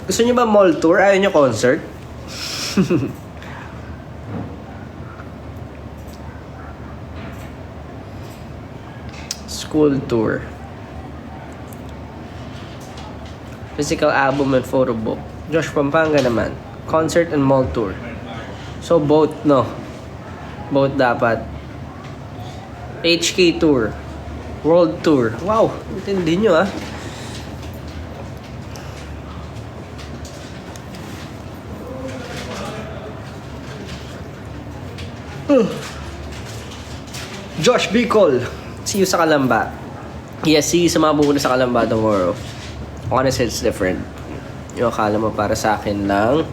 Gusto niyo ba mall tour? Ayaw niyo concert? School tour. Physical album and photo book. Josh Pampanga naman. Concert and mall tour. So both, no? Both dapat. HK tour. World tour. Wow, intindi nyo ah. Josh Bicol. See you sa Kalamba. Yes, see you sa mga pupunta sa Kalamba tomorrow. Honestly, it's different. Yung akala mo para sa akin lang.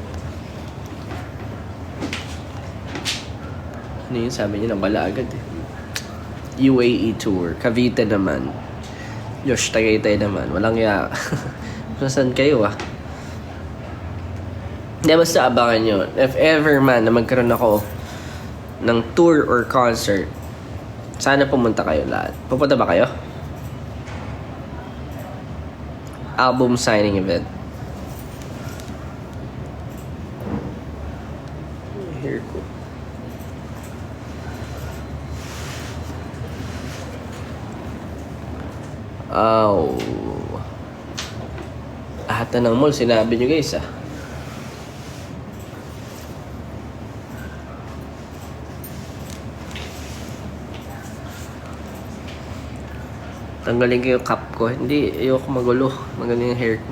Ano yun? Sabi niyo, nawala agad eh. UAE tour. Cavite naman. Josh, Tagaytay naman. Walang ya. Saan kayo ah? Hindi, basta abangan nyo. If ever man na magkaroon ako ng tour or concert, sana pumunta kayo lahat. Pupunta ba kayo? Album signing event. Here ko. Oh. Lahat na ng mall, sinabi nyo guys ah. Tanggalin ko yung cap ko. Hindi, ayoko magulo. Magaling yung hair ko.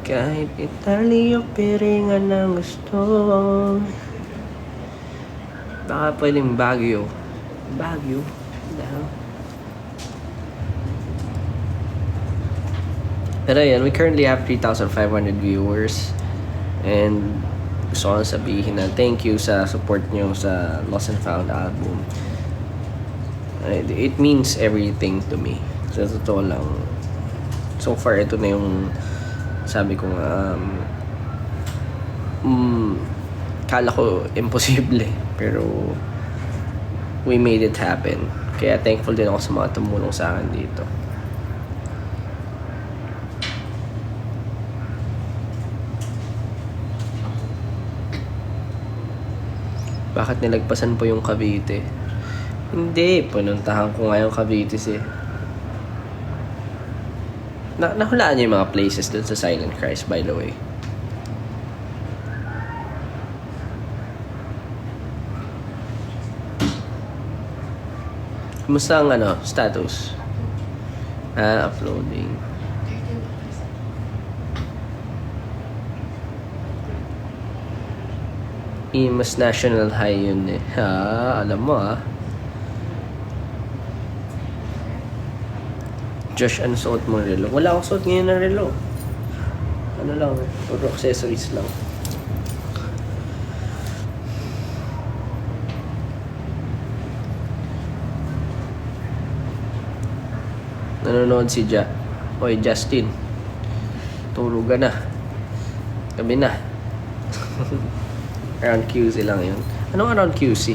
Kahit Italia, piringan ang gusto. Baka pwedeng Baguio. Baguio? Pero yan, we currently have 3,500 viewers. And gusto ko sabihin na thank you sa support nyo sa Lost and Found album. It means everything to me. Sa totoo lang. So far, ito na yung sabi ko kala ko imposible. Pero we made it happen. Kaya thankful din ako sa mga tumulong sa akin dito. Bakit nilagpasan po yung Cavite? Hindi, pinuntahan ko nga yung Cavite eh. Nahulaan niyo yung mga places dun sa Silent Christ, by the way. Kumusta ang status? Uploading. Mas national high yun eh. Alam mo Josh, ano suot mo ng relo? Wala akong suot ngayon ng relo. Ano lang, puro accessories lang. Nanonood si Oy, Justin. Tulugan na. Gabi na. Around QC lang yun. Anong around QC?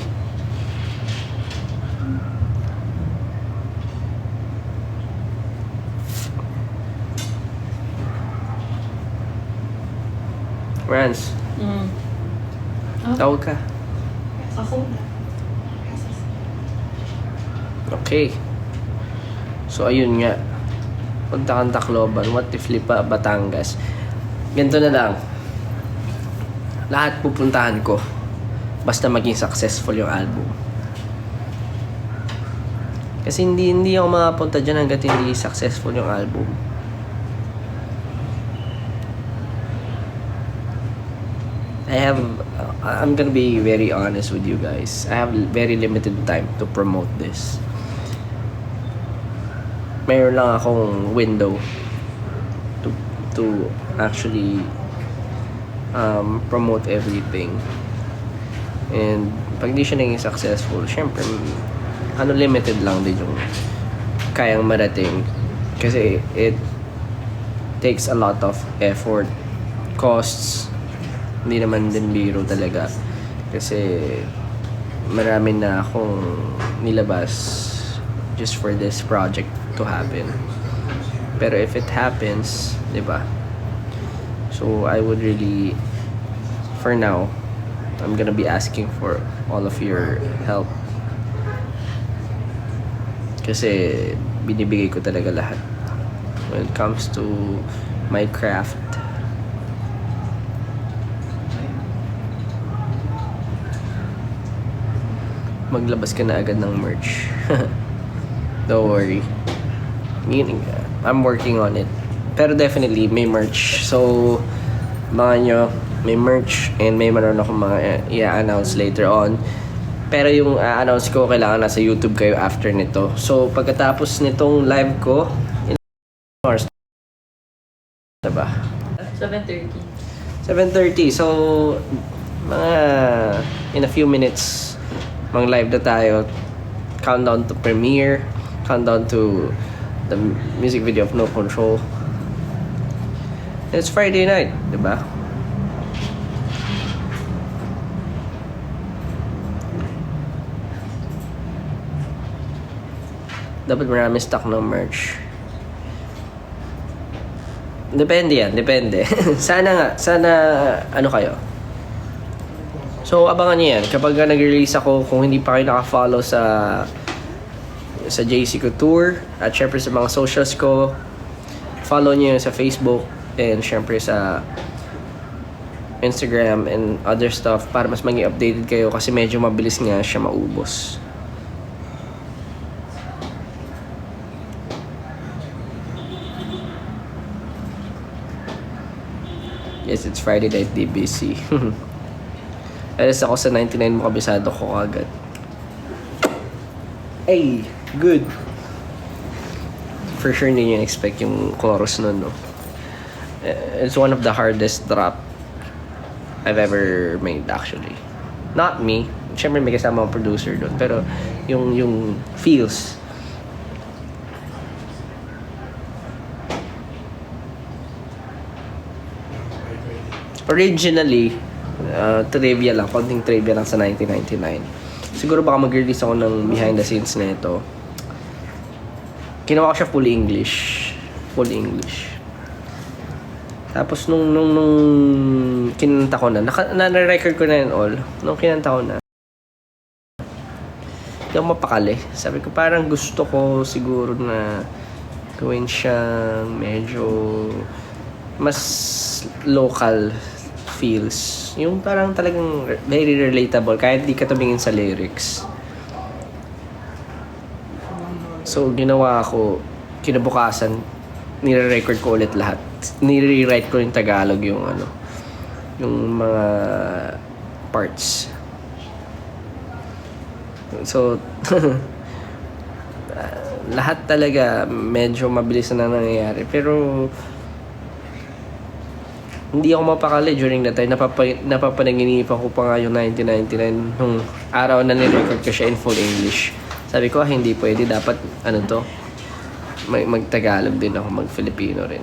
Rans. Tawag ka. Ako. Okay. So, ayun nga. Punta kang Tacloban. What if Lipa, Batangas? Ganito na lang. Lahat pupuntahan ko. Basta maging successful yung album. Kasi hindi ako makapunta dyan hanggat hindi successful yung album. I'm gonna be very honest with you guys. I have very limited time to promote this. Mayroon lang akong window to actually promote everything. And pag di siya naging successful, syempre limited lang din yung kayang marating. Kasi it takes a lot of effort, costs. Hindi naman din biro talaga. Kasi marami na akong nilabas just for this project to happen. Pero if it happens, di ba? So I would really, for now, I'm gonna be asking for all of your help. Kasi binibigay ko talaga lahat when it comes to my craft. Maglabas ka na agad ng merch. Don't worry. I'm working on it. Pero definitely, may merch. So, mga nyo, may merch and may meron ako mga i-announce later on. Pero yung announce ko, kailangan nasa YouTube kayo after nito. So, pagkatapos nitong live ko, in hours, diba? 7:30. 7:30. So, mga in a few minutes, mang live na tayo. Countdown to premiere. Countdown to the music video of No Control. It's Friday night, diba? Dapat marami stock ng merch. Depende yan, depende. sana ano kayo. So, abangan niyo yan. Kapag nag-release ako, kung hindi pa kayo naka-follow sa JC Couture, at syempre sa mga socials ko, follow niyo sa Facebook, and syempre sa Instagram and other stuff para mas maging updated kayo kasi medyo mabilis nga siya maubos. Yes, it's Friday night DBC. Alas ako sa 99 mo, kabisado ko agad. Hey, good. For sure hindi nyo expect yung chorus nun, no? It's one of the hardest drop I've ever made, actually. Not me. Siyempre may kasama akong producer doon. Pero yung feels. Originally, trivia lang, konting trivia lang sa 1999. Siguro baka mag-release ako ng behind the scenes na ito. Ginawa ko siya full English. Full English. Tapos nung kinanta ko na, na-record ko na yun all. Nung kinanta ko na, hindi ako mapakali. Sabi ko parang gusto ko siguro na gawin siyang medyo mas local feels. Yung parang talagang very relatable kahit di ka tumingin sa lyrics. So, ginawa ko, kinabukasan, nire-record ko ulit lahat. Nire-write ko yung Tagalog yung yung mga parts. So, lahat talaga medyo mabilis na nangyayari. Pero, hindi ako mapakali during that time. Napapanaginipan ko pa nga yung 1999 nung araw na nirecord ko siya in full English. Sabi ko, hindi pwede. Dapat, mag-Tagalog din ako, mag-Filipino rin.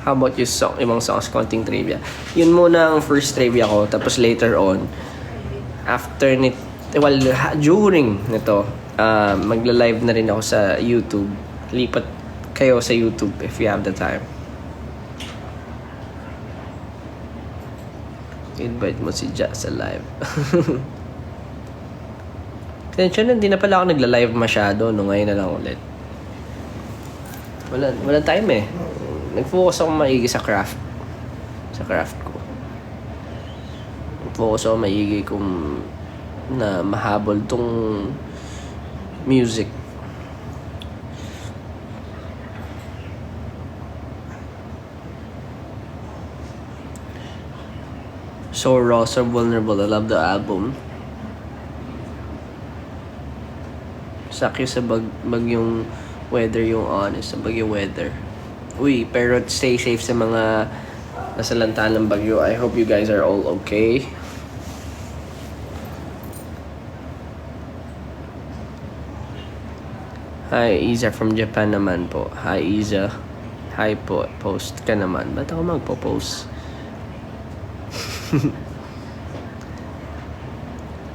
How about yung song, ibang songs, konting trivia? Yun muna ang first trivia ko. Tapos later on, during nito, magla-live na rin ako sa YouTube. Lipat kayo sa YouTube if you have the time. Invite mo si Ja sa live. Tensya na, hindi na pala ako nagla-live masyado. No, ngayon na lang ulit. Wala time eh. Nag-focus ako maigi sa craft. Sa craft ko. Nag-focus ako maigi kung na mahabol tong music. So raw, so vulnerable. I love the album. Sakyo sa bagyong weather yung honest. Sa bagyong weather. Uy, pero stay safe sa mga nasa lantaan ng bagyo. I hope you guys are all okay. Hi, Iza from Japan naman po. Hi, Iza. Hi po. Post ka naman. Ba't ako magpo-post?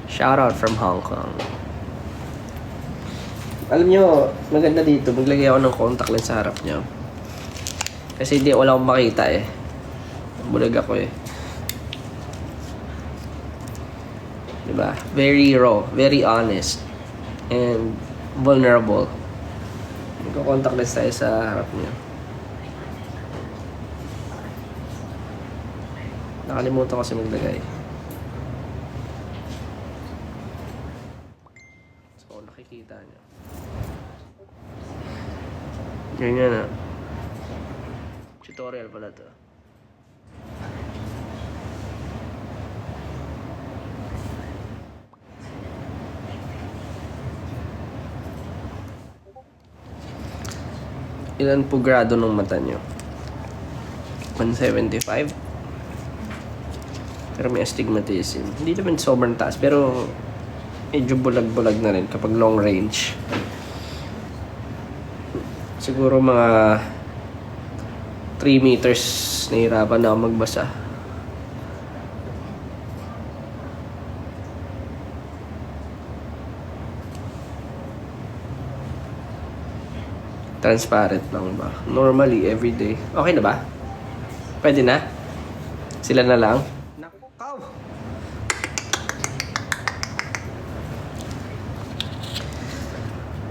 Shout out from Hong Kong. Alam nyo, maganda dito, maglagay ako ng contact lens sa harap nyo. Kasi hindi, wala akong makita eh. Bulag ako eh. Diba? Very raw, very honest, and vulnerable. Magko-contact lens tayo sa harap nyo. Nakalimutan kasi maglagay. So, nakikita nyo. Ganyan na. Tutorial pala to. Ilan po grado ng mata nyo? 175? Pero may astigmatism. Hindi naman sobrang taas, pero medyo bulag-bulag na rin kapag long range. Siguro mga 3 meters nahirapan na ako magbasa. Transparent lang ba? Normally, everyday. Okay na ba? Pwede na? Sila na lang? Naku, kaw!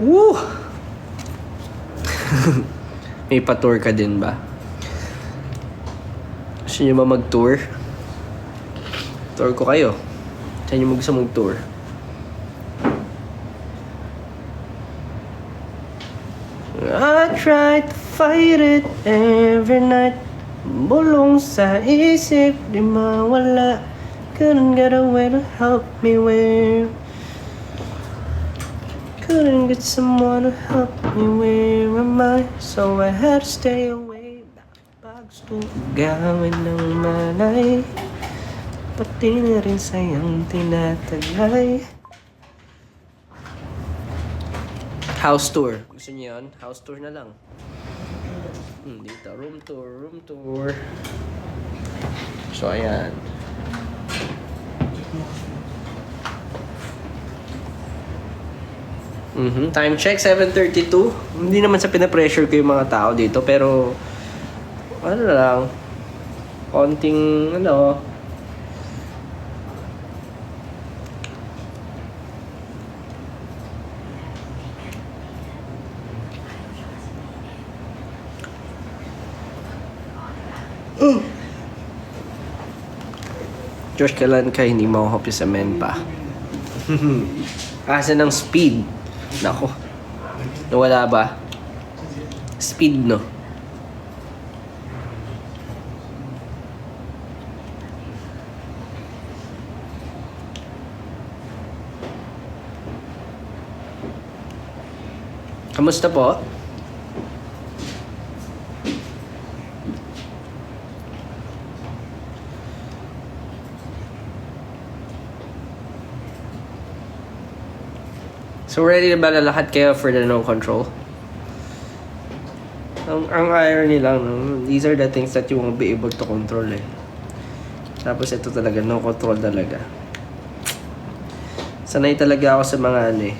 Woo! May pa-tour ka din ba? Gusto nyo ba mag-tour? Tour ko kayo. Saan nyo gusto mag-tour? I tried to fight it every night. Bulong sa isip, di mawala. Couldn't get away to help me where. Couldn't get someone to help me where am I? So I had to stay away. Gusto gawin ng malay, pati na rin sayang tinataglay. House tour. Gusto niyo yun? House tour na lang. Dito, room tour. So, ayan. Time check, 7:32. Hindi naman sa pinapressure ko yung mga tao dito, pero ano lang, konting Josh, kailan ka hindi makuhop sa men pa? Asa ng speed? Nako. Nawala ba? Speed, no? Kamusta po? So ready na ba na lahat kayo for the no control? Ang irony lang, no? These are the things that you won't be able to control eh. Tapos ito talaga, no control talaga. Sanay talaga ako sa mga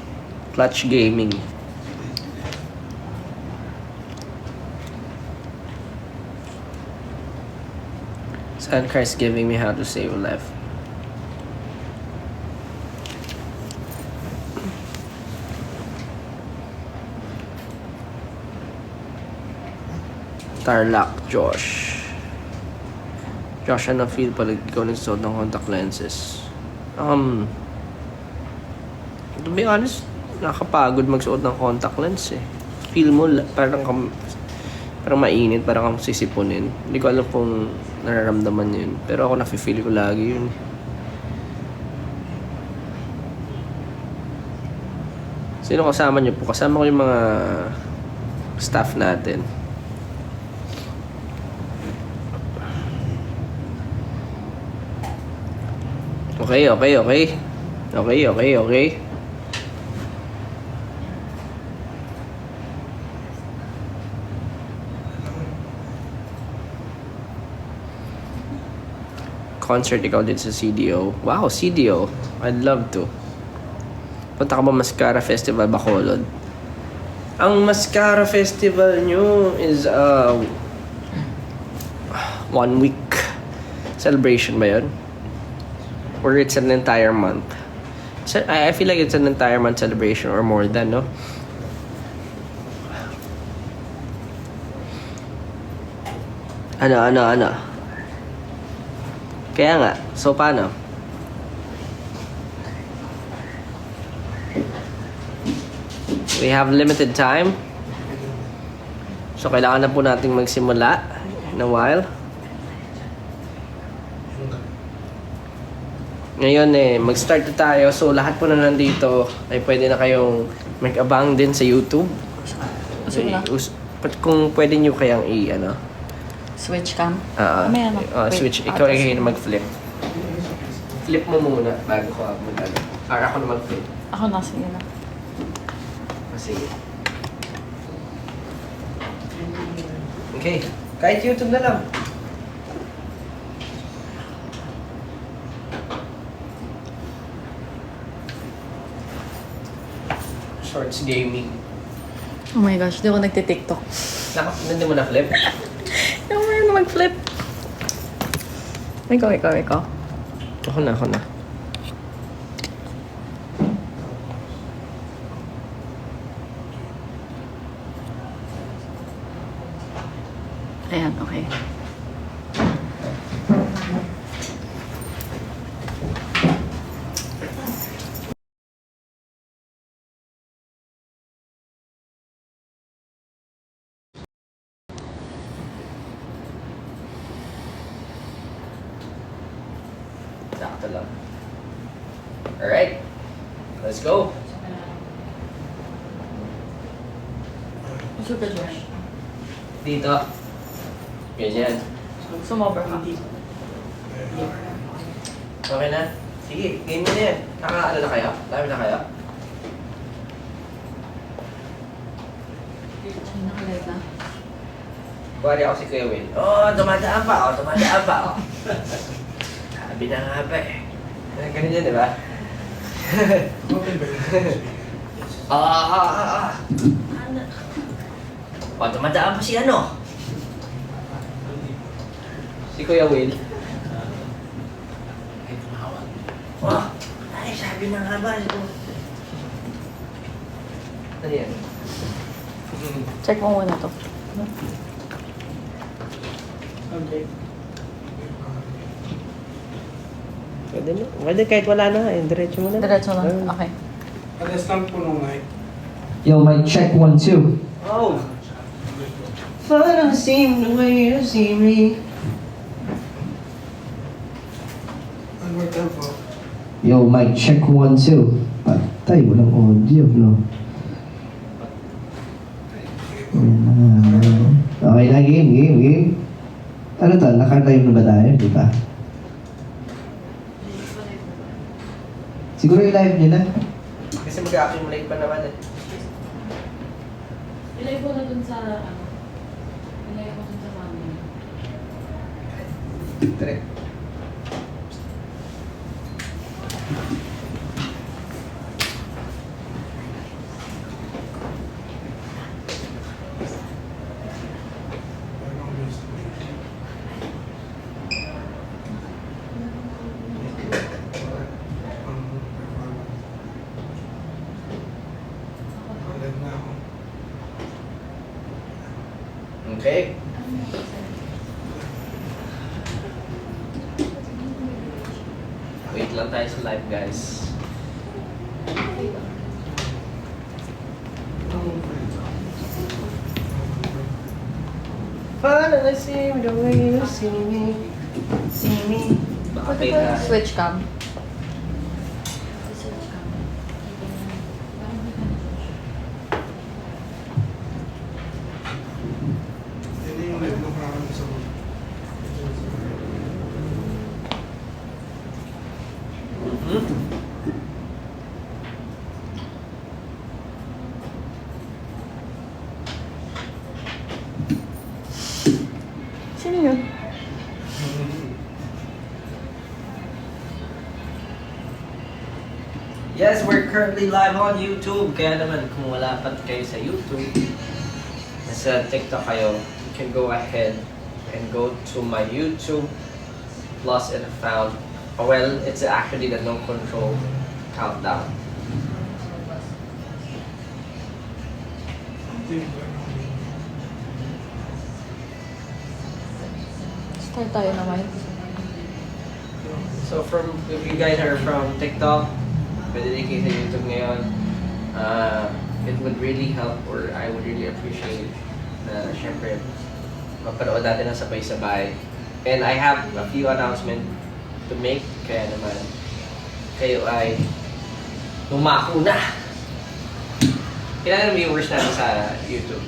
clutch gaming. Sandcar's giving me how to save a life. Tarlac, Josh. Josh, ano feel pala ikaw nagsuot ng contact lenses? To be honest, nakakapagod magsuot ng contact lens eh. Feel mo parang mainit, parang kang sisipunin. Hindi ko alam kung nararamdaman yun. Pero ako nafe-feel ko lagi yun. Sino kasama niyo po? Kasama ko yung mga staff natin. Okay. Concert ikaw din sa CDO. Wow, CDO. I'd love to. Punta ka ba Mascara Festival Bacolod? Ang Mascara Festival nyo is 1 week celebration ba yun? Or it's an entire month? So, I feel like it's an entire month celebration or more than, no? Ano? Kaya nga, so paano? We have limited time. So kailangan na po nating magsimula in a while. Ngayon mag-start na tayo. So lahat po na nandito ay pwede na kayong mag-abang din sa YouTube. Kung pwede nyo kayang Switch cam? May switch. Ikaw ay mag-flip. Flip mo muna bago ko mag-ano. Para ako na mag-flip. Ako na, sige na. Sige. Okay. Kahit YouTube na lang. Shorts gaming. Oh my gosh, di ako nagtitiktok. Hindi mo na-flip? Hindi ako na mag-flip. Ikaw. Ako na. Ayan, okay. Sakto lang. Alright. Let's go. Super Josh. Dito. Ganyan. Sumobra ka. Okay na? Sige, game mo na yan. Naka-ano na kayo? Dami na kayo? Ay, nakalive na. Kuwari ako si Kuya Will. Dumadaan pa. Sabi na nga ba eh. Ganun yan, di ba? Dumadaan pa si ano? Si Kuya Will. Ay, sabi na nga ba? Ano yan? Check mo muna to. Okay. Pwede na. Pwede kahit wala na. Diretso mo na. Diretso na. Okay. Alas lang po nung mic. Yo, mic check 1, 2. Oh! Wanna see the way you see me. One more time po. Yo, mic check 1, 2. Patay, walang audio, no? Okay na, game. Ano to? Naka-live na ba tayo? Di ba? Siguro i-live nyo na. Kasi mag-accumulate pa naman eh. Ilay ko na dun sa, ilay ko dun sa family. Direct. Okay. Wait lang tayo sa live, guys. Wanna see the way you see me. See me. Baka fake na. Switch cam. Hindi yung live ng parang sa Sino yun? Yes, we're currently live on YouTube. Kaya naman, kung wala pa kayo sa YouTube, nasa TikTok kayo, you can go ahead and go to my YouTube plus and found. Well, it's actually the No Control Countdown. Start tayo naman. So if you guys are from TikTok, pwede din kayo sa YouTube ngayon, it would really help or I would really appreciate na syempre mapanood natin ng sabay-sabay. And I have a few announcements to make, kaya naman kayo ay lumako na. Kailan ang viewers natin sa YouTube?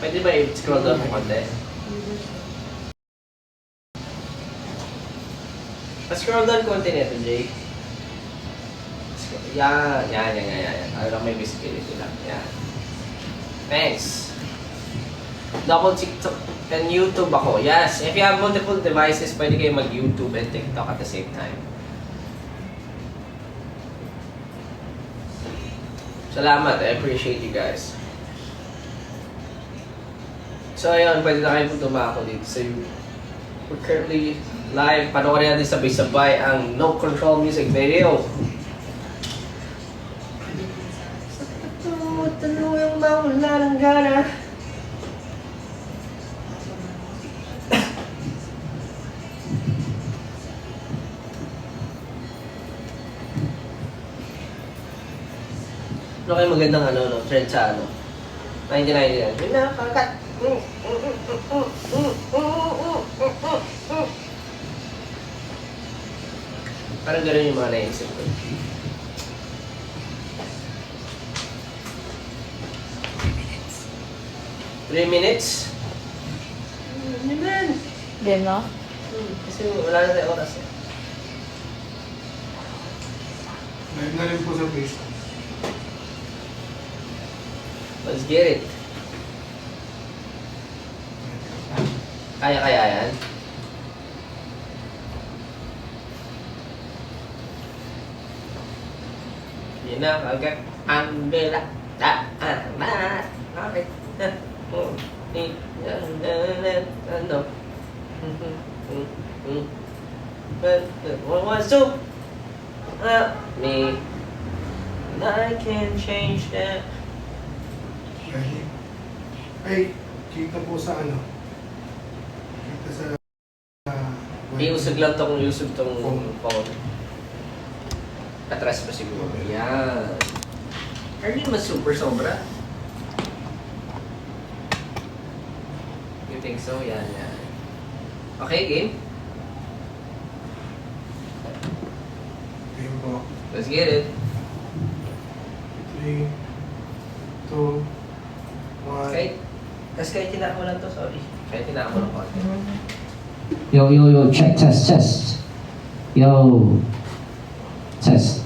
Pwede ba i-scroll down mo konti? Pa-scroll down konti nito, Jay. Yan. Ano lang may visibility lang. Yan. Thanks. Double TikTok and YouTube ako. Yes, if you have multiple devices, pwede kayo mag-YouTube and TikTok at the same time. Salamat. I appreciate you guys. So, ayun. Pwede na kayo tumako dito sa YouTube. We're currently live. Panoorin natin sabay-sabay ang No Control music video. Tanong ba wala ng gana? Ano kayo magandang trend sa 1999? Yun na, kakat! Parang gano'n yung mga naisip ko. Three minutes? Yun man. Game na? Kasi wala na tayo oras eh. Live na rin po sa Facebook. Let's get it. Kaya yan? Yun na, agad. Ang bela. Bakit? Ano? What wants to me? And I can change that. Ay, kita po sa ano? Kita sa... Iusog lang tong phone. Atras pa siguro. Yan. Are you naman super sobra? You think so? Yan. Okay, game? Game po. Let's get it. 3, 2, 1. Kahit tinaka mo lang to, sorry. Kahit tinaka mo lang konti. Yo, check, test. Yo. Test.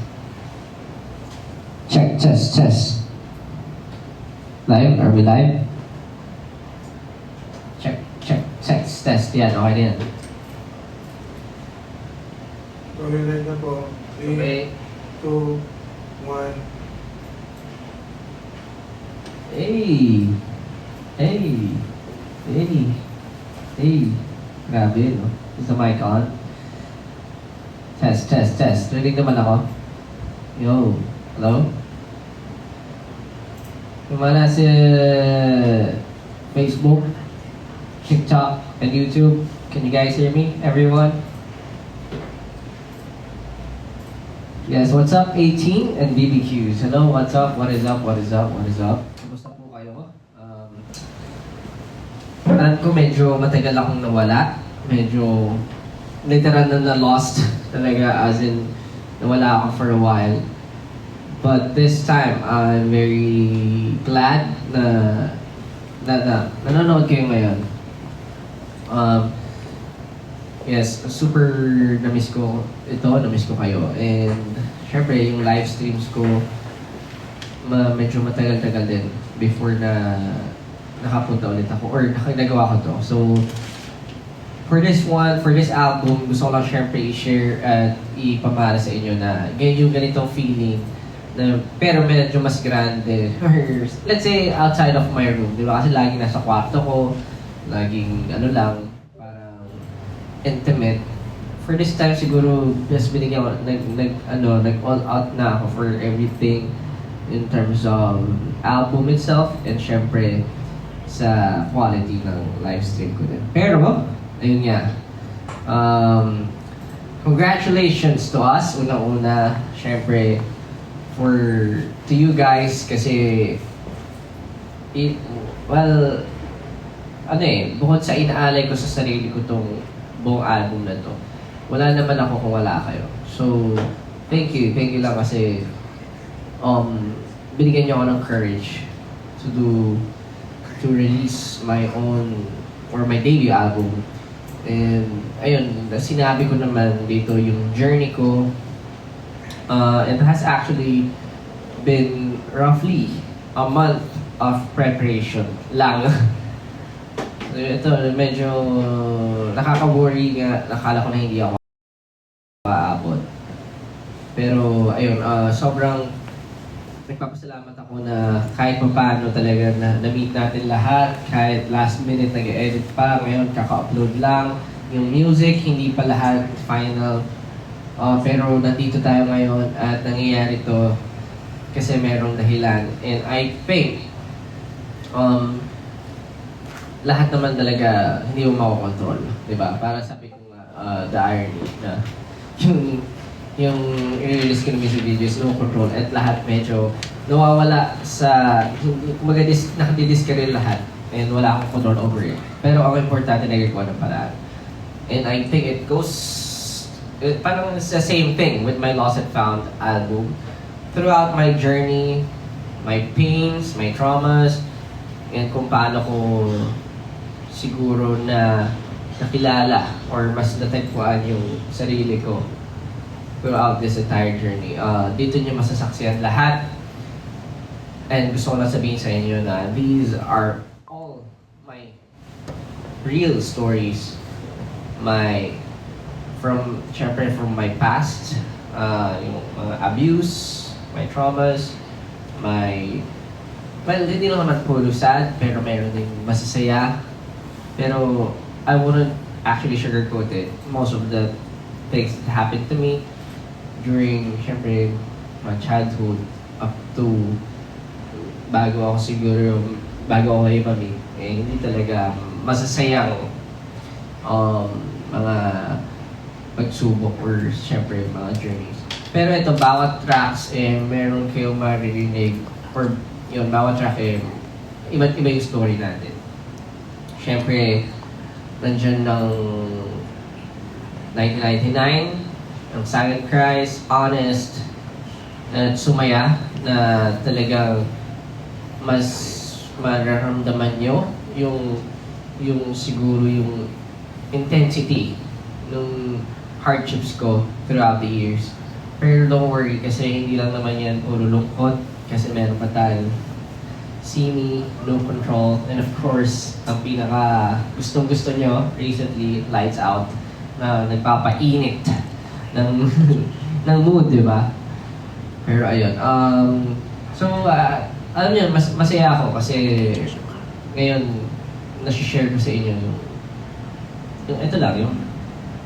Check, test. Live? Are we live? Check, test. Yan, okay na yan. Tuloy na po. 3, Okay. 2, 1. Hey. Grabe, no? Is the mic on? Test. Rinig naman ako. Yo. Hello? Kumala sa Facebook, TikTok, and YouTube. Can you guys hear me, everyone? Yes, what's up, 18 and BBQs? Hello, what's up? What is up? Kumusta po kayo? Alam ko medyo matagal akong nawala. Medyo literal na lost talaga, as in nawala ako for a while. But this time, I'm very glad na nanonood kayo ngayon. Yes, super na-miss ko kayo. And syempre, yung live streams ko, medyo matagal-tagal din before na nakapunta ulit ako or nagawa ko to. So, for this album, gusto ko lang syempre i-share at ipamahara sa inyo na yung ganitong feeling pero medyo mas grande. Or, let's say, outside of my room. Di ba? Kasi laging nasa kwarto ko, laging ano lang, parang intimate. For this time siguro, mas binigyan ko, nag all out na ako for everything in terms of album itself and syempre sa quality ng live stream ko din. Pero, ayun nga, congratulations to us, una-una, syempre, to you guys, kasi, bukod sa inaalay ko sa sarili ko tong buong album na to, wala naman ako kung wala kayo. So, thank you lang kasi, binigyan niyo ako ng courage to release my own, or my debut album. And, ayun, sinabi ko naman dito yung journey ko. It has actually been roughly a month of preparation lang. Ito, medyo nakaka-worry nga. Nakala ko na hindi ako aabot. Pero, ayun, sobrang nagpapasalamat ako na kahit paano talaga na-meet natin lahat. Kahit last minute nag-edit pa, ngayon kaka-upload lang. Yung music, hindi pa lahat final. Pero nandito tayo ngayon at nangyayari to kasi merong dahilan. And I think, lahat naman talaga hindi mo makokontrol. Diba? Para sabi ko nga, the irony na yung i-release ko ng music videos, no control, at lahat medyo nawawala sa, kumaga nakadidiscarry lahat, and wala akong control over it. Pero ang importante, nagagawa ng paraan. And I think it goes, parang it's the same thing with my Lost and Found album. Throughout my journey, my pains, my traumas, and kung paano ko siguro na nakilala or mas natagpuan yung sarili ko throughout this entire journey. Dito niyo masasaksihan lahat. And gusto ko lang sabihin sa inyo na these are all my real stories. Syempre from my past, yung mga abuse, my traumas, hindi lang naman puro sad, pero meron din masasaya. Pero I wouldn't actually sugarcoat it. Most of the things that happened to me during, syempre, my childhood up to bago ako kay Mami, hindi talaga masasayang mga pagsubok or syempre mga journeys. Pero ito, bawat tracks meron kayong maririnig or yun, bawat track iba't iba yung story natin. Syempre, nandyan ng 1999, ang Silent Cries, Honest, at Sumaya, na talagang mas mararamdaman nyo yung siguro yung intensity ng hardships ko throughout the years. Pero don't worry kasi hindi lang naman yan puro lungkot kasi meron pa tayong See Me, No Control, and of course, ang pinaka gustong-gusto nyo recently, Lights Out, na nagpapainit ng mood, di ba? Pero ayun, alam niyo, masaya ako kasi ngayon, nasi-share ko sa inyo yung ito lang, yung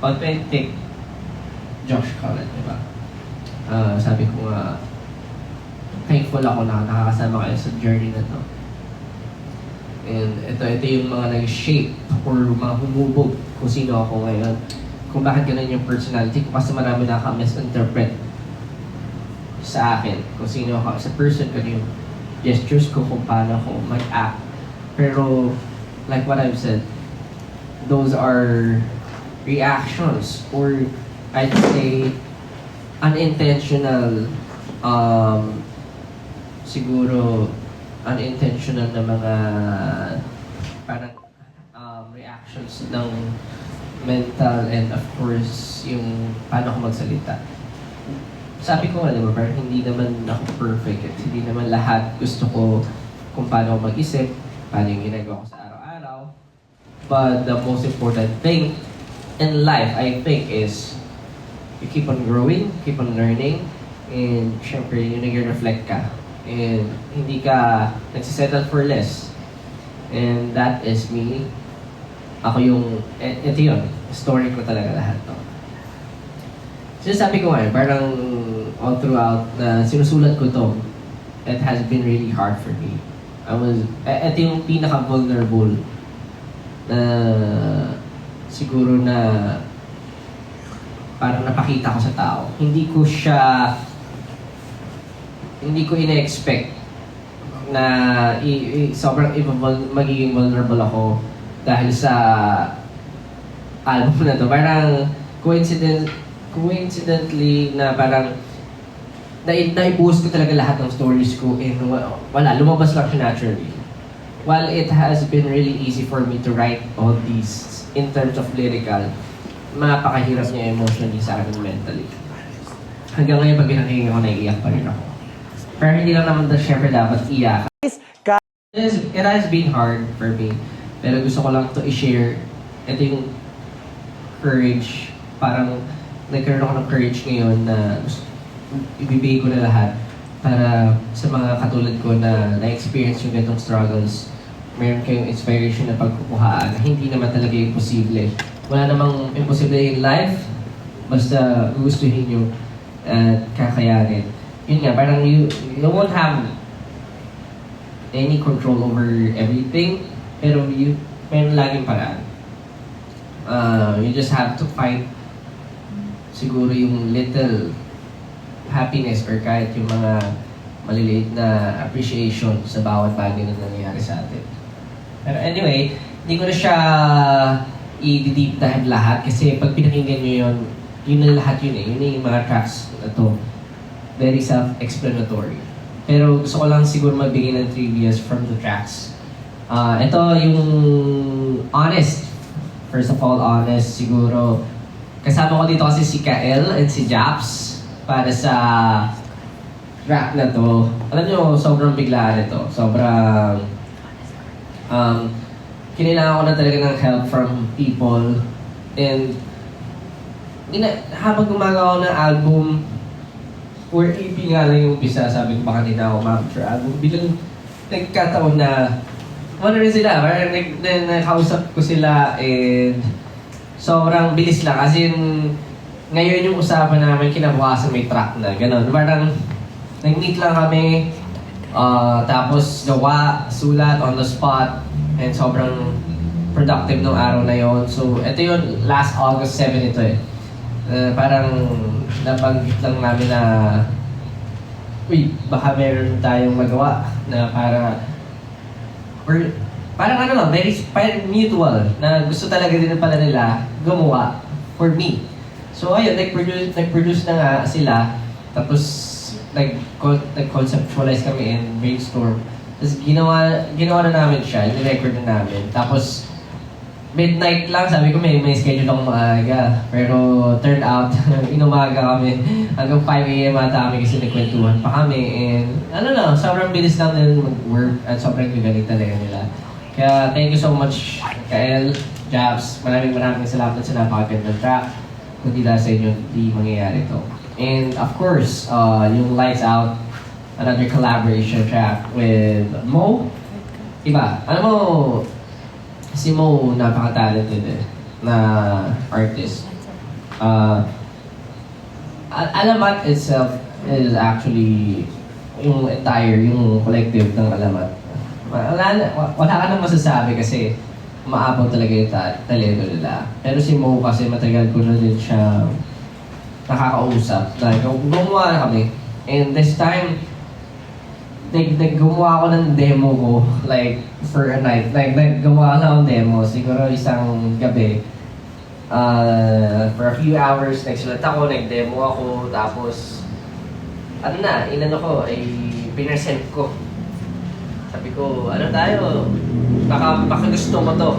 authentic Josh Collin, di ba? Sabi ko nga, thankful ako na nakakasama kayo sa journey na to. And ito yung mga nag-shape or mga humubog kung sino ako ngayon. Kung bakit ganun yung personality ko kasi marami nakaka-misinterpret sa akin. Kung sino ako, sa person ko yung gestures ko kung paano ako mag-act. Pero, like what I've said, those are reactions or I'd say unintentional siguro unintentional na mga parang reactions ng mental and of course yung paano ako magsalita. Sabi ko nga diba, parang hindi naman ako perfect at hindi naman lahat gusto ko kung paano ako mag-isip, paano yung ginagawa ko sa araw-araw. But the most important thing in life, I think, is you keep on growing, keep on learning, And syempre, yung nag-reflect ka. And hindi ka nagsisettle for less. And that is me. Ako yung, ito yun, story ko talaga lahat to. Sinasabi ko nga parang all throughout na sinusulat ko to, it has been really hard for me. Ito yung pinaka-vulnerable na siguro na parang napakita ko sa tao. Hindi ko ina-expect na sobrang magiging vulnerable ako dahil sa album na to. Parang coincidentally na parang na-post ko talaga lahat ng stories ko and wala, lumabas lang siya naturally. While it has been really easy for me to write all these in terms of lyrical, mapakahirap niya emotionally sa akin mentally. Hanggang ngayon pag pinakinggan ko, naiiyak pa rin ako. Pero hindi lang naman syempre dapat iyak. It has been hard for me. Pero gusto ko lang to i-share. Ito yung courage. Parang nagkaroon ako ng courage ngayon na ibibigay ko na lahat para sa mga katulad ko na na-experience yung ganitong struggles. Meron kayong inspiration na pagkukuhaan na hindi naman talaga imposible. Wala namang imposible in life. Basta gustuhin nyo at kakayanin. Yun nga, parang you won't have any control over everything, pero meron laging paraan. You just have to find siguro yung little happiness or kahit yung mga maliliit na appreciation sa bawat bagay na nangyayari sa atin. Pero anyway, hindi ko na siya i-deep dive lahat kasi pag pinakinggan nyo yun na lahat yun eh. Yun na yung mga tracks na to. Very self-explanatory. Pero gusto ko lang siguro magbigay ng trivias from the tracks. Ito yung Honest. First of all, Honest siguro. Kasama ko dito kasi si Kael and si Japs para sa track na to. Alam nyo, sobrang biglaan ito. Sobrang kailangan ko na talaga ng help from people. And habang gumagawa ako ng album, or EP nga lang yung umpisa, sabi ko baka hindi na ako ma-feature album. Bilang nagkataon na, wala rin sila, parang nakausap ko sila and sobrang bilis lang. Kasi ngayon yung usapan namin, kinabukasan may track na, gano'n. Parang nag-meet lang kami, tapos gawa, sulat, on the spot, and sobrang productive ng araw na yon. So, ito yung last August 7 ito eh. Parang nabanggit lang namin na baka meron tayong magawa na parang ano lang, parang mutual na gusto talaga din pala nila gumawa for me. So ayun, nag-produce na nga sila, tapos nag-conceptualize kami and brainstorm. Tapos ginawa na namin siya, i-record na namin. Tapos midnight lang, sabi ko may schedule akong maaga. Pero turned out, inumaga kami. Hanggang 5 a.m. ata kami kasi nagkwentuhan pa kami. And ano lang, sobrang bilis lang din mag-work at sobrang gagaling talaga nila. Kaya thank you so much, Kael, Japs. Maraming salamat sa napakagandang track. Kundi dahil sa inyo, di mangyayari ito. And of course, yung Lights Out, another collaboration track with Mo. Iba, alam mo, si Mo, napaka-talented na artist. Alamat itself is actually yung collective ng Alamat. Wala ka nang masasabi kasi umaabot talaga yung talento nila. Pero si Mo kasi matagal ko na din siya nakakausap. Gumawa na kami. And this time, gumawa ako ng demo ko, like, for a night. Gumawa lang akong demo, siguro isang gabi. For a few hours, nagsulat ako, nag-demo ako, tapos, inano ko, ay pinesent ko. Sabi ko, ano tayo, baka gusto mo to.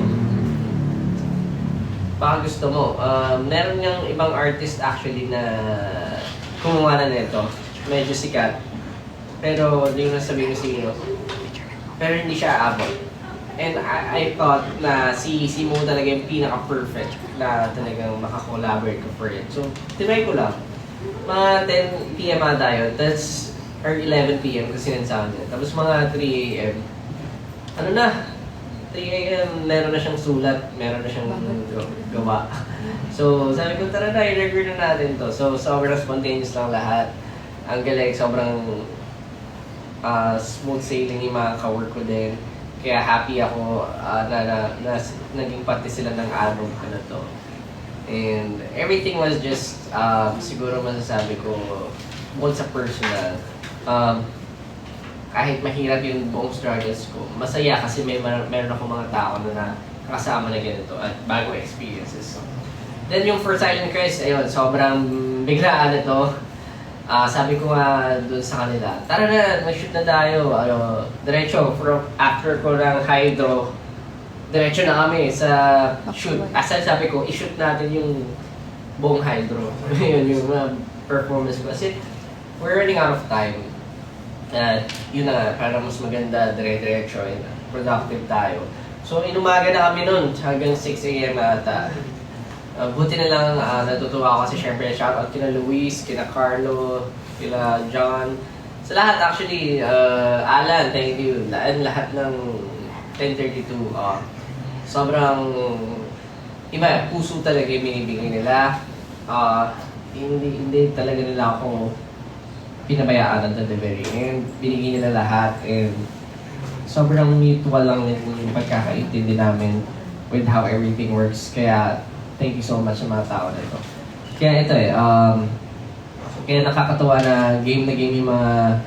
Baka gusto mo. Meron niyang ibang artist actually na kumuha na nito. Medyo sikat. Pero hindi ko na sabihin ko sino. Pero hindi siya aabot. And I thought na si Mo talaga yung pinaka-perfect na talagang makakollaborate ko for it. So, tinry ko lang. mga 10 p.m. ata yun. Tapos, or 11 p.m. kasi sinansahan niya. Tapos mga 3 a.m. Ano na? 3 a.m. meron na siyang sulat, meron na siyang gawa. So, sabi ko, tara na, i-review na natin to. So, sobrang spontaneous lang lahat. Ang galing, sobrang smooth sailing yung mga ka-work ko din. Kaya happy ako na naging parte sila ng album ko na to. And everything was just, siguro masasabi ko, bukod sa personal, kahit mahirap yung buong struggles ko, masaya kasi meron ako mga tao na nakasama na ganito at bagong experiences. Then yung for Silent Christ, ayun, sobrang biglaan ito. Sabi ko nga dun sa kanila, tara na, nag-shoot na tayo. Diretso, after ko ng Hydro, diretso na kami sa shoot. Sabi ko, i-shoot natin yung buong Hydro. Yun yung performance ko. Kasi we're running out of time. At yun na nga, para mas maganda, dire-diretso, and productive tayo. So inumaga na kami nun, hanggang 6 a.m. ata. Buti na lang natutuwa ako kasi syempre shoutout kina Luis, kina Carlo, kina John. Sa lahat actually, Alan, thank you. Lahat ng 1032. Sobrang iba, puso talaga yung binibigay nila. Hindi talaga nila ako pinabayaan until the very end. Binigay nila lahat and sobrang mutual lang yung pagkakaintindi namin with how everything works. Kaya thank you so much sa mga tao na ito. Kaya ito kaya nakakatuwa na game yung mga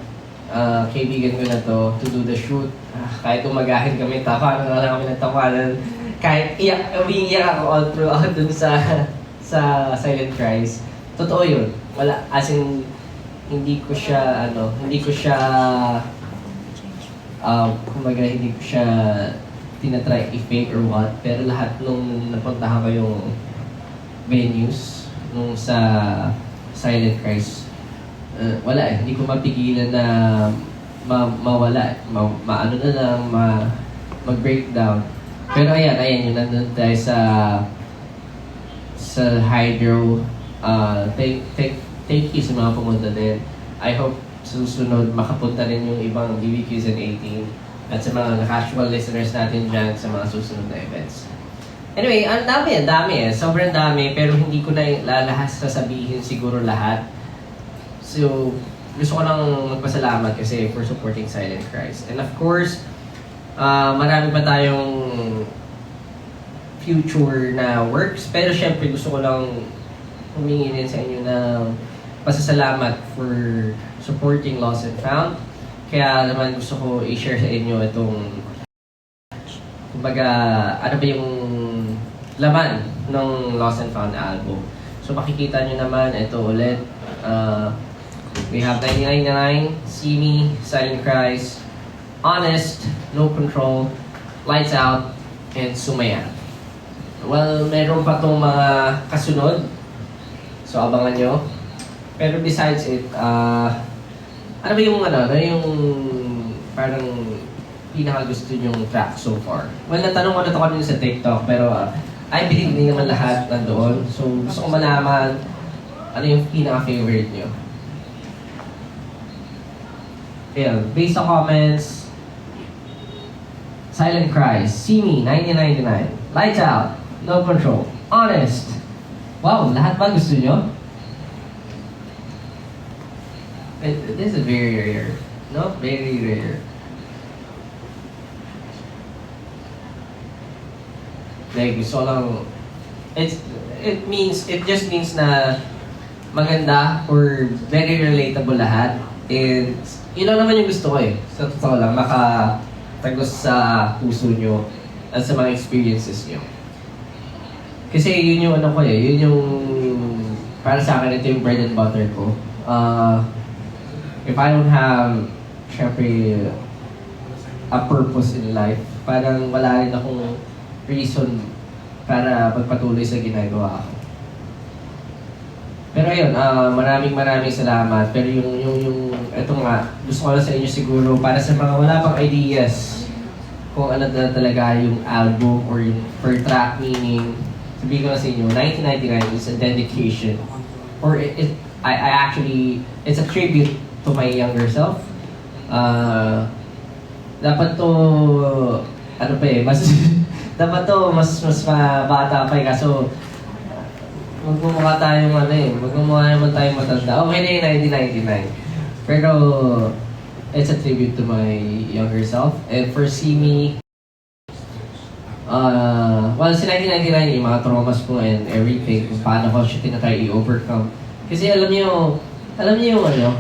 kaibigan ko na to do the shoot. Kahit umagahin kami, tawanan na lang kami ng tawanan. Kahit umiiyak ako all throughout dun sa Silent Cries. Totoo yun. Wala, as in, hindi ko siya, kumbaga hindi ko siya tinatry i-fake or what, pero lahat nung napuntahan ko yung venues nung sa Silent Cries, wala hindi ko mapigilan na mawala, maano na lang, mag-breakdown. Pero ayan, yung nandun tayo sa Hydro. Thank you sa mga pumunta din. I hope susunod makapunta rin yung ibang BBQs and 18 at sa mga casual listeners natin dyan sa mga susunod na events. Anyway, ang dami. Sobrang dami, pero hindi ko na lalahas sasabihin siguro lahat. So, gusto ko lang magpasalamat kasi for supporting Silent Cries. And of course, marami pa tayong future na works, pero syempre gusto ko lang humingi din sa inyo ng pasasalamat for supporting Lost and Found. Kaya naman gusto ko i-share sa inyo itong, kumbaga, ano ba yung laman ng Lost and Found album. So makikita nyo naman, ito ulit. We have 1999, See Me, Silent Cries, Honest, No Control, Lights Out, and Sumaya. Well, meron pa tong mga kasunod. So abangan nyo. Pero besides it, ano ba yung parang pinaka-gusto nyong track so far? Well, natanong ko na ito kanina sa TikTok, pero I believe hindi naman lahat nandoon. So gusto ko malaman ano yung pinaka-favorite nyo. Yeah, based on comments, Silent Cries, See Me, 1999, Lights Out, No Control, Honest. Wow, lahat ba gusto nyo? This is very rare. No? Very rare. Like, gusto lang... It just means na maganda or very relatable lahat. And yun lang naman yung gusto ko eh. Sa totoo lang, makatagos sa puso nyo at sa mga experiences nyo. Kasi yun yung ano ko eh, yun yung... Para sa akin, ito yung bread and butter ko. If I don't have, syempre, a purpose in life, parang wala rin akong reason para magpatuloy sa ginagawa ko. Pero ayun, maraming salamat. Pero ito nga, gusto ko lang sa inyo siguro, para sa mga wala pang ideas kung ano na talaga yung album or yung per track meaning, sabihin ko na sa inyo, 1999 is a dedication. Or I actually, it's a tribute to my younger self. Dapat to, ano pa eh, mas, dapat to, mas bata pa eh, kaso, magmumukha tayong ano eh, magmumukha naman tayong matanda. Okay na yung 1999. Pero, it's a tribute to my younger self. And for Simi, well, si 1999, yung mga traumas ko and everything, kung paano ko siya tinatry i-overcome. Kasi alam niyo yung ano,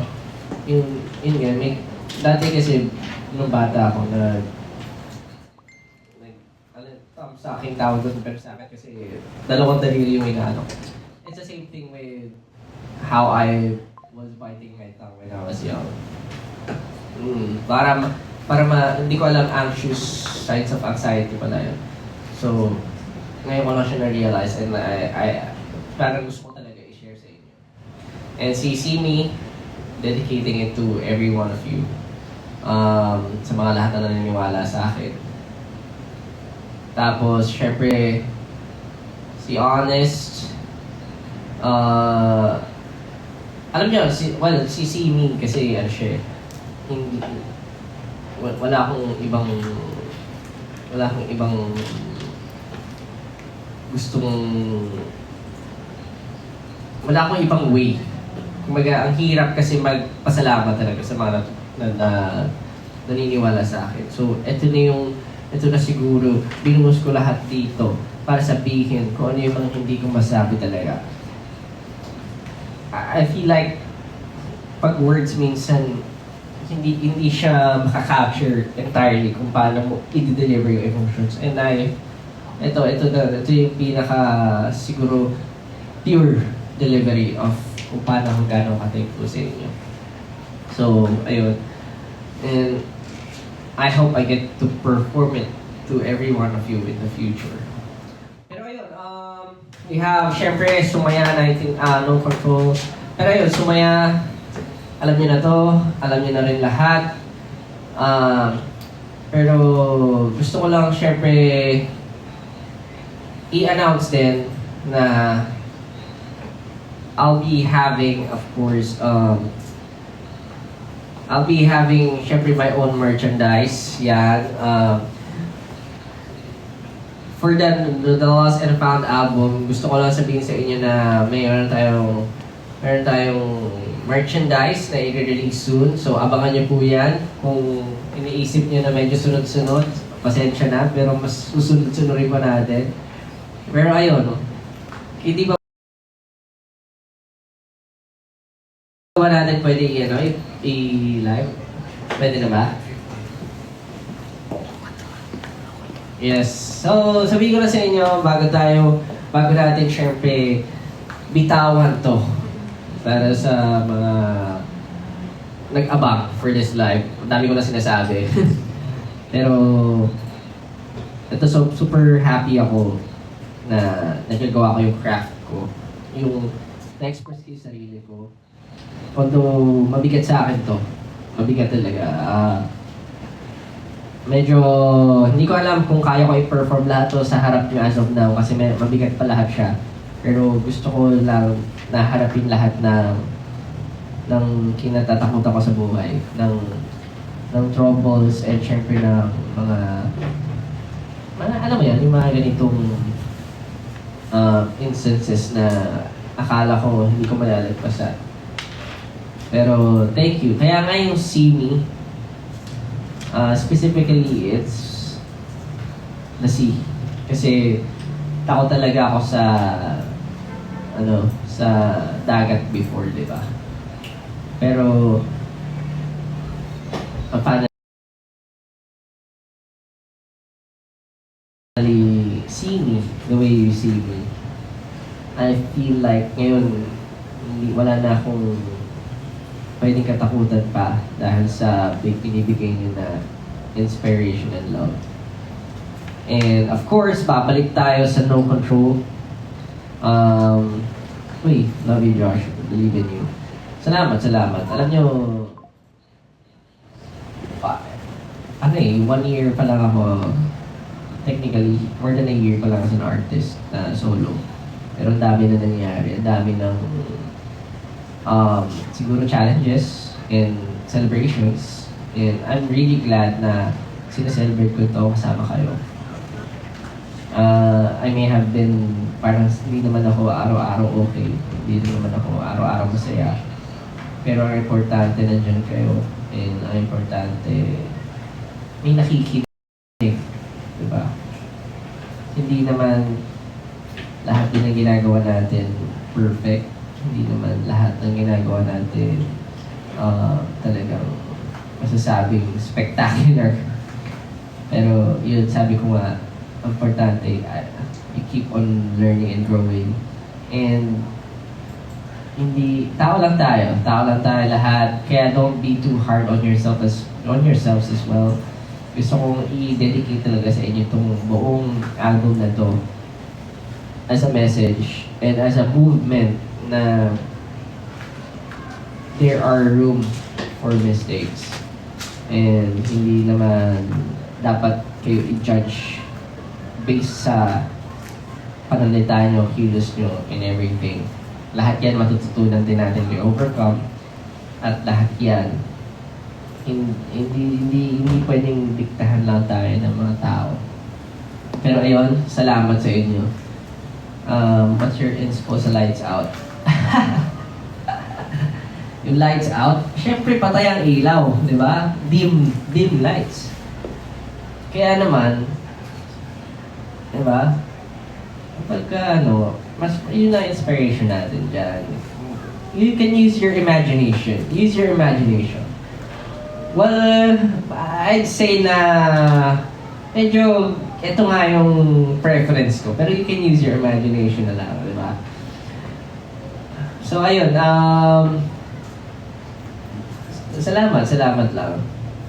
yun nga, dati kasi, nung bata ako sa aking tawag doon, pero sa akin kasi dalawang daliri yung inaano. It's the same thing with how I was biting my tongue when I was young. Hindi ko alam anxious signs of anxiety pala yun. So, ngayon ko lang siya na-realize and I parang gusto ko talaga i-share sa inyo. And si Simi, dedicating it to every one of you. Sa mga lahat na naniniwala sa akin. Tapos, syempre, si Honest, alam niyo, si Simi kasi ano siya, wala akong ibang wala akong ibang way. Kumbaga, ang hirap kasi magpasalamat talaga sa mga naniniwala sa akin. So, ito na siguro, binuhos ko lahat dito para sabihin kung ano yung mga hindi ko masabi talaga. I feel like, pag words minsan, hindi siya makaka-capture entirely kung paano mo i-deliver yung emotions. And ito yung pinaka, siguro, pure delivery of kung paano kung gano'ng ka-thankful sa inyo. So, ayun. And I hope I get to perform it to every one of you in the future. Pero ayun, we have, syempre, Sumaya, No Control. Pero ayun, Sumaya, alam niyo na to, alam niyo na rin lahat. Pero gusto ko lang, syempre, i-announce din na I'll be having, of course, I'll be having, syempre, my own merchandise. Yan. For the Lost and Found album, gusto ko lang sabihin sa inyo na mayroon tayong merchandise na i-release soon. So, abangan niyo po yan. Kung iniisip niyo na medyo sunod-sunod, pasensya na. Pero mas susunod-sunurin pa natin. Pero ayun, hindi ba natin pwede i-live? Pwede na ba? Yes. So, sabihin ko na sa inyo, bago natin syempre bitawan to para sa mga nag-abang for this live. Ang dami ko na sinasabi. Pero, ito super happy ako na nagagawa ko yung craft ko. Yung na-express ko yung sarili ko. Although, mabigat sa akin to. Mabigat talaga. Medyo, hindi ko alam kung kaya ko i-perform lahat to sa harap niyo as of now kasi mabigat pa lahat siya. Pero gusto ko lang na harapin lahat ng kinatatakutan ko sa buhay. Ng troubles and syempre ng mga alam mo yan, yung mga ganitong instances na akala ko hindi ko malalagpasan. Pero, thank you. Kaya nga yung Simi, specifically, it's the sea. Kasi, takot talaga ako sa dagat before, di ba? Pero, see me the way you see me. I feel like ngayon, wala na akong pwedeng katakutan pa dahil sa binibigay niyo na inspiration and love. And of course, babalik tayo sa No Control. Love you, Josh. Believe in you. Salamat. Alam nyo, 1 year pa lang ako, technically, more than a year pa lang as an artist na solo. Pero ang dami na nangyari, ang dami ng siguro challenges and celebrations. And I'm really glad na sineselebrate ko ito kasama kayo. I may have been, parang hindi naman ako araw-araw okay. Hindi naman ako araw-araw masaya. Pero ang importante nandiyan kayo. And ang importante, may nakikinig. Diba? Hindi naman lahat din ng ginagawa natin perfect. Hindi naman lahat ng ginagawa natin talagang masasabing spectacular. Pero yun, sabi ko nga, importante, you keep on learning and growing. And hindi, tao lang tayo lahat. Kaya don't be too hard on yourselves as well. Gusto kong i-dedicate talaga sa inyo itong buong album na to as a message and as a movement na there are room for mistakes. And hindi naman dapat kayo i-judge based sa pananalita nyo, kilos nyo, and everything. Lahat yan matututunan din natin may overcome. At lahat yan, hindi pwedeng diktahan lang tayo ng mga tao. Pero ayun, salamat sa inyo. What's your inspo sa Lights Out? Yung Lights Out, syempre patay ang ilaw, di ba? Dim lights. Kaya naman, di ba? Pagka mas yun ang inspiration natin dyan. You can use your imagination. Use your imagination. Well, I'd say na medyo ito nga yung preference ko. Pero you can use your imagination na lang, di ba? So, ayun. Salamat lang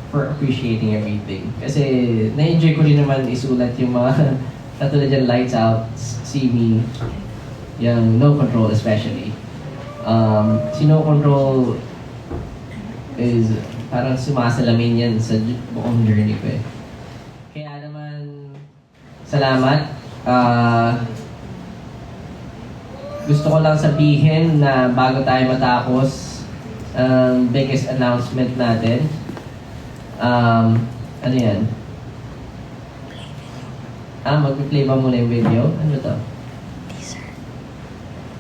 for appreciating everything. Kasi na-enjoy ko rin naman isulat yung mga katulad dyan, Lights Out, See Me, yung No Control especially. Si No Control is parang sumasalamin yan sa buong journey ko eh. Kaya naman, salamat. Gusto ko lang sabihin na bago tayo matapos, biggest announcement natin. Ano yan? Mag-play ba muna yung video? Ano to? Teaser.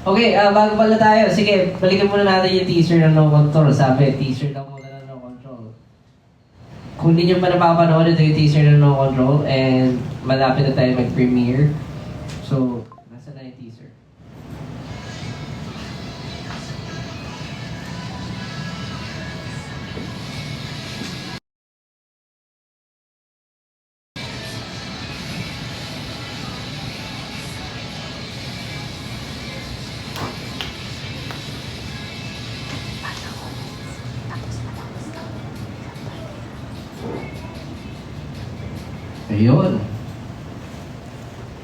Okay, bago pala tayo. Sige, balikan muna natin yung teaser ng No Control. Sabi, teaser daw muna ng No Control. Kung hindi nyo pa napapanood, ito yung teaser ng No Control and malapit na tayo mag-premiere. So, nasa na yung teaser? Ayun.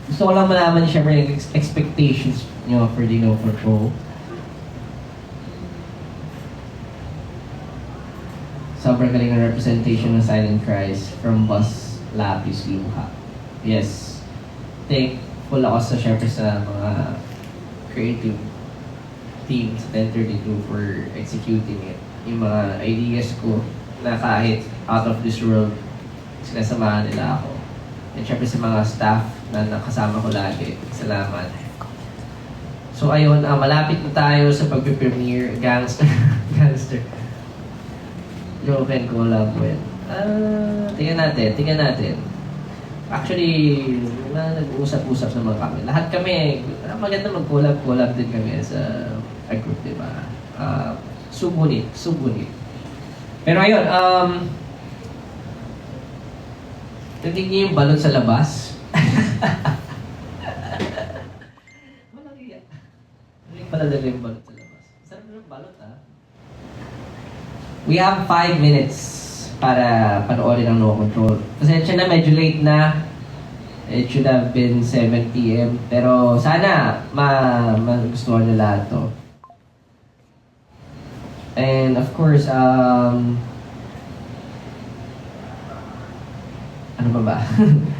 Gusto ko lang malaman syempre yung expectations nyo for the No Control. Sobrang galing ng representation ng Silent Cries from Boss Lapis Luha. Yes. Thankful ako syempre sa mga creative team sa 1032 for executing it. Yung mga ideas ko na kahit out of this world, sinasamahan nila ako. And syempre sa mga staff na nakasama ko lagi. Salamat. So ayun, malapit na tayo sa pag-premiere. Gangster. Joven collab with. Tingnan natin. Actually, nag-uusap-usap naman kami. Lahat kami, maganda mag-collab din kami as a group, diba? Subunit. Pero ayun, tingnan niyo yung balot sa labas. Walang iya. Hindi pala dala yung balot sa labas. Sarap yung balot, We have 5 minutes para panoorin ang No Control. Pasensya na, medyo late na. It should have been 7 p.m. Pero sana magustuhan nyo lahat to. And of course, ano pa ba?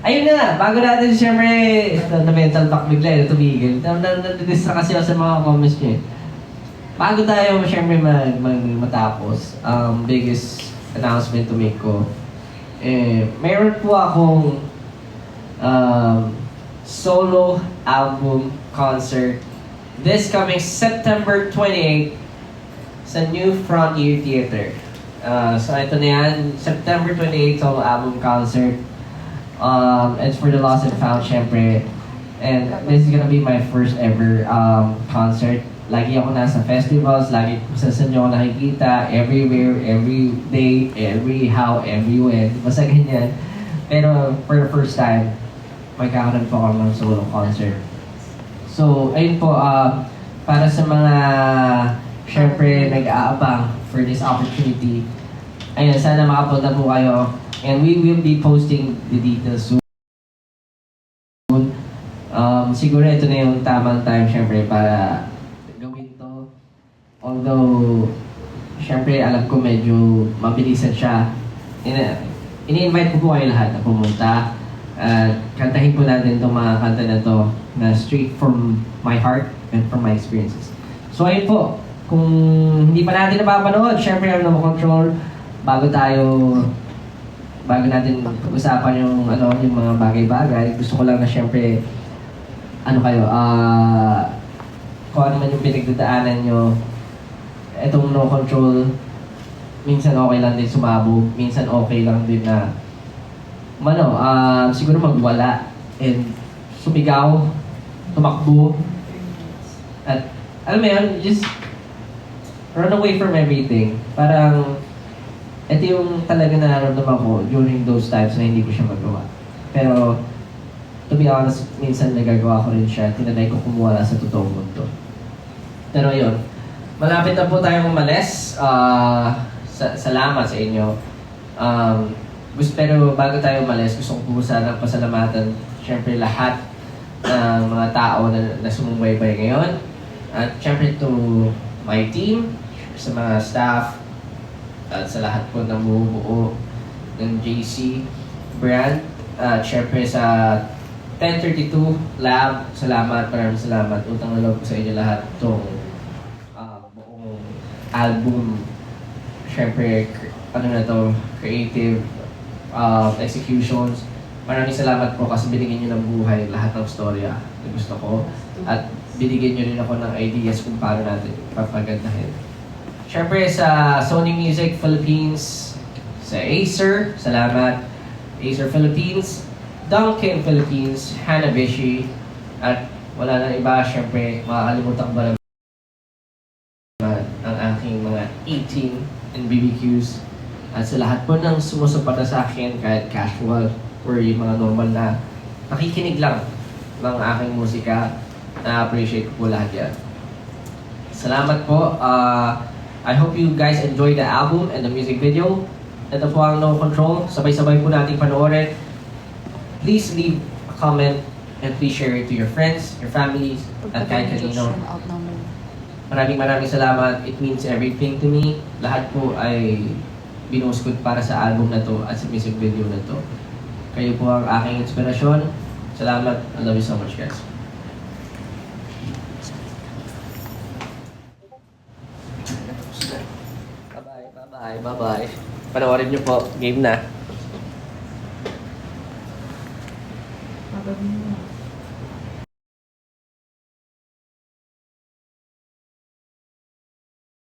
Ayun na! Bago natin, syempre, na-mental block bigla, tumigil. Na-distract kasi ako sa mga comments niyo. bago tayo syempre matapos, biggest announcement to make ko. Meron po akong solo album concert this coming September 28 sa New Frontier Theater. So ito na yan, September 28 solo album concert. It's for the lost and found, syempre. And this is gonna be my first ever concert. Lagi ako nasa festivals, lagi sa inyo ako nakikita, everywhere, every day, every how, everywhere. Basta ganyan. Pero for the first time, magkakaroon po ako ng solo concert. So, ayun po, para sa mga syempre nag-aabang for this opportunity, ayun, sana makapunta po kayo. And we will be posting the details soon. Siguro ito na yung tamang time syempre para gawin to. Although, syempre alam ko medyo mabilisan siya. Ini-invite ko po kayo lahat na pumunta. Kantahin po natin itong mga kanta na to na straight from my heart and from my experiences. So ayun po, kung hindi pa natin napapanood, syempre I'm no control bago natin usapan yung mga bagay-bagay. Gusto ko lang na syempre kung ano man yung pinagdadaanan nyo, etong no control, minsan okay lang din sumabog, minsan okay lang din na siguro magwala and sumigaw, tumakbo, at alam mo yun, just run away from everything. Parang ito yung talaga nararamdaman ko during those times na hindi ko siya magawa. Pero to be honest, minsan nagagawa ko rin siya, tinanay ko kumuwala sa totoong mundo. Pero yun, malapit na po tayong umalis. Salamat sa inyo. Pero bago tayo umalis, gusto ko po sana pasalamatan syempre lahat ng mga tao na sumubaybay ngayon. At syempre to my team, sa mga staff, at sa lahat po ng bumubuo ng JC brand. At syempre sa 1032 Lab, maraming salamat. Utang na loob ko sa inyo lahat itong buong album. Syempre, creative executions. Maraming salamat po kasi binigyan nyo ng buhay lahat ng storya na gusto ko. At binigyan nyo rin ako ng ideas kung paano natin papagandahin. Siyempre sa Sony Music Philippines, sa Acer, salamat. Acer Philippines, Duncan Philippines, Hanabishi, at wala nang iba, siyempre makakalimutan ba naman ang aking mga 18 and BBQs. At sa lahat po ng sumusuporta sa akin, kahit casual or yung mga normal na nakikinig lang ng aking musika, na-appreciate ko po lahat yan. Salamat po. I hope you guys enjoy the album and the music video. Ito po ang No Control. Sabay-sabay po natin panoorin. Please leave a comment and please share it to your friends, your families, at kahit kanino. Maraming salamat. It means everything to me. Lahat po ay binuhos ko para sa album na to at sa music video na to. Kayo po ang aking inspirasyon. Salamat. I love you so much, guys. Bye-bye. Panoorin niyo po. Game na. Magandang